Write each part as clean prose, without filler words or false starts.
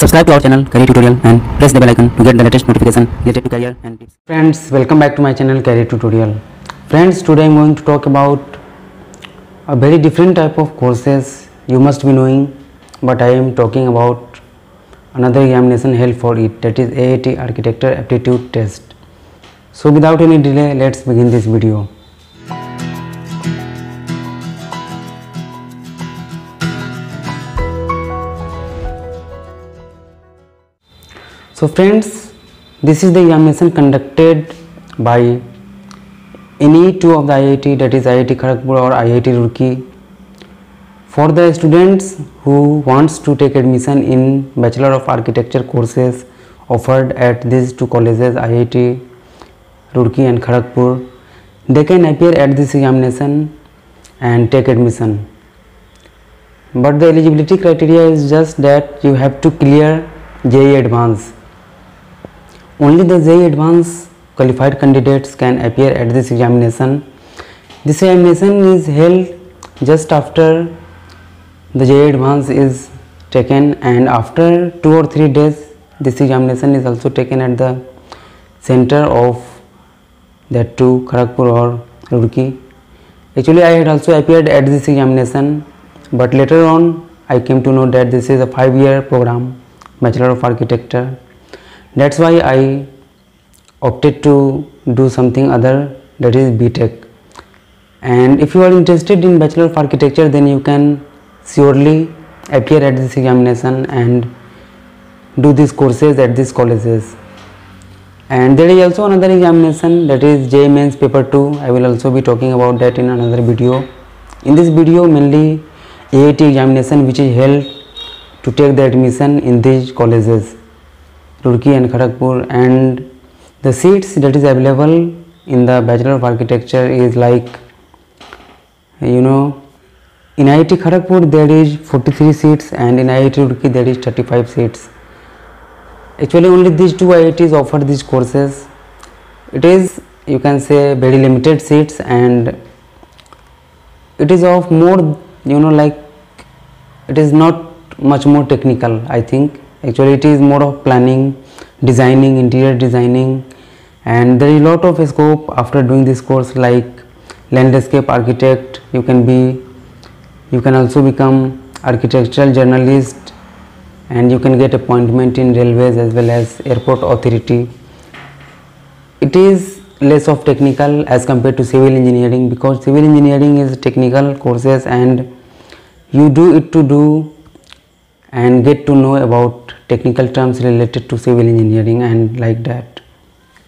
Subscribe to our channel Career Tutorial and press the bell icon to get the latest notification related to career and tips. Friends, welcome back to my channel Career Tutorial. Friends, today I am going to talk about a very different type of courses you must be knowing, but I am talking about another examination held for it, that is AIT Architecture Aptitude Test. So without any delay, let's begin this video. So friends, this is the examination conducted by any two of the IIT, that is IIT Kharagpur or IIT Roorkee, for the students who wants to take admission in Bachelor of Architecture courses offered at these two colleges, IIT Roorkee and Kharagpur. They can appear at this examination and take admission. But the eligibility criteria is just that you have to clear JEE Advance. Only the JEE Advance qualified candidates can appear at this examination. This examination is held just after the JEE Advance is taken, and after 2 or 3 days this examination is also taken at the center of that two, Kharagpur or Roorkee. Actually I had also appeared at this examination, but later on I came to know that this is a 5-year program, Bachelor of Architecture. That's why I opted to do something other, that is BTech. And if you are interested in Bachelor of Architecture, then you can surely appear at this examination and do these courses at these colleges. And there is also another examination, that is JEE Mains Paper 2. I will also be talking about that in another video. In this video, mainly AIT examination which is held to take the admission in these colleges, Roorkee and Kharagpur, and the seats that is available in the Bachelor of Architecture is like, in IIT Kharagpur there is 43 seats and in IIT Roorkee there is 35 seats. Actually only these two IITs offer these courses. It is, you can say, very limited seats, and it is of more, it is not much more technical, I think. Actually it is more of planning, designing, interior designing, and there is a lot of scope after doing this course, like landscape architect. You can also become architectural journalist, and you can get appointment in railways as well as airport authority. It is less of technical as compared to civil engineering, because civil engineering is technical courses and you do it to do and get to know about technical terms related to civil engineering and like that.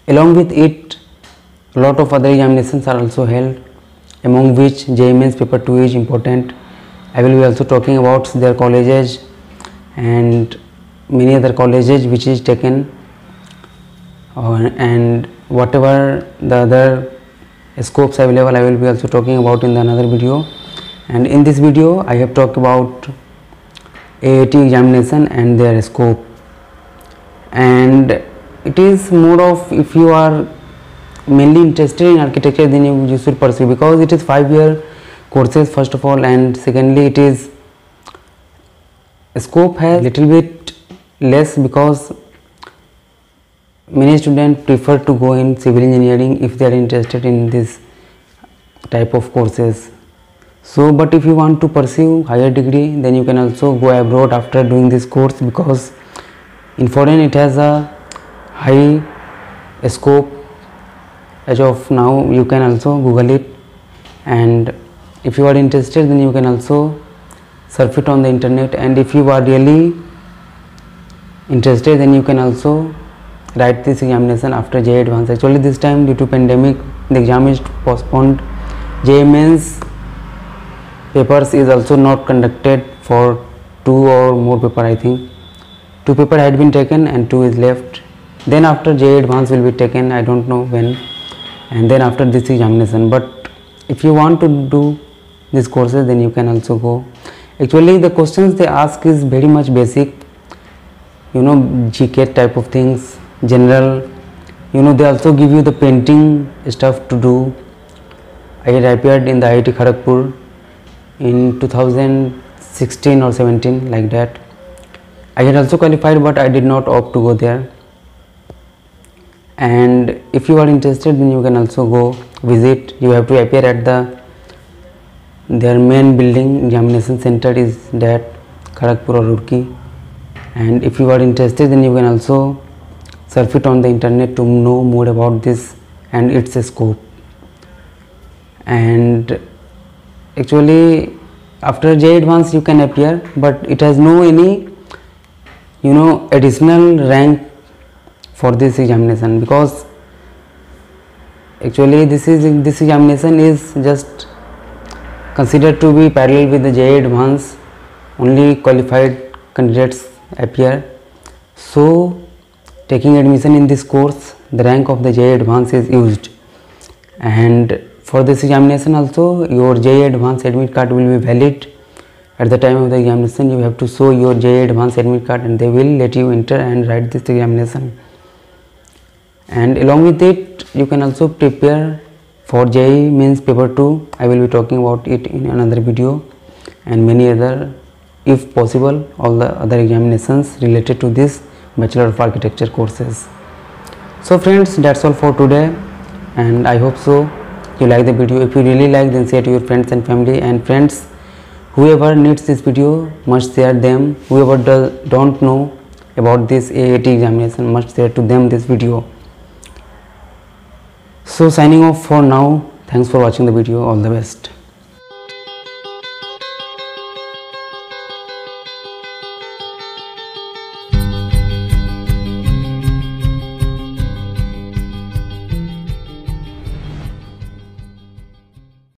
Along with it, a lot of other examinations are also held, among which JEE Mains Paper 2 is important. I will be also talking about their colleges and many other colleges which is taken, and whatever the other scopes available I will be also talking about in the another video. And in this video I have talked about AIT examination and their scope, and it is more of, if you are mainly interested in architecture, then you should pursue, because it is 5-year courses first of all, and secondly it is scope has little bit less, because many students prefer to go in civil engineering if they are interested in this type of courses. So but if you want to pursue higher degree, then you can also go abroad after doing this course, because in foreign it has a high scope. As of now you can also Google it, and if you are interested then you can also surf it on the internet, and if you are really interested then you can also write this examination after JEE Advance. Actually this time due to pandemic the exam is postponed. JEE Mains papers is also not conducted for 2 or more paper. I think 2 paper had been taken and 2 is left. Then after JEE Advance will be taken, I don't know when, and then after this examination. But if you want to do these courses then you can also go. Actually the questions they ask is very much basic, GK type of things, general. They also give you the painting stuff to do. I had appeared in the IIT Kharagpur in 2016 or 17, like that. I had also qualified, but I did not opt to go there. And if you are interested, then you can also go visit. You have to appear at their main building. Examination center is that Kharagpur or Roorkee. And if you are interested, then you can also surf it on the internet to know more about this and its scope. And actually after JEE Advanced you can appear, but it has no any additional rank for this examination, because actually this examination is just considered to be parallel with the JEE Advanced. Only qualified candidates appear. So taking admission in this course, the rank of the JEE Advanced is used. And for this examination also, your JEE Advanced admit card will be valid. At the time of the examination, you have to show your JEE Advanced admit card and they will let you enter and write this examination. And along with it, you can also prepare for JEE Mains Paper 2. I will be talking about it in another video, and many other, if possible, all the other examinations related to this Bachelor of Architecture courses. So friends, that's all for today, and I hope so you like the video. If you really like, then share to your friends and family. And friends, whoever needs this video must share them. Whoever don't know about this AAT examination must share to them this video. So signing off for now. Thanks for watching the video. All the best.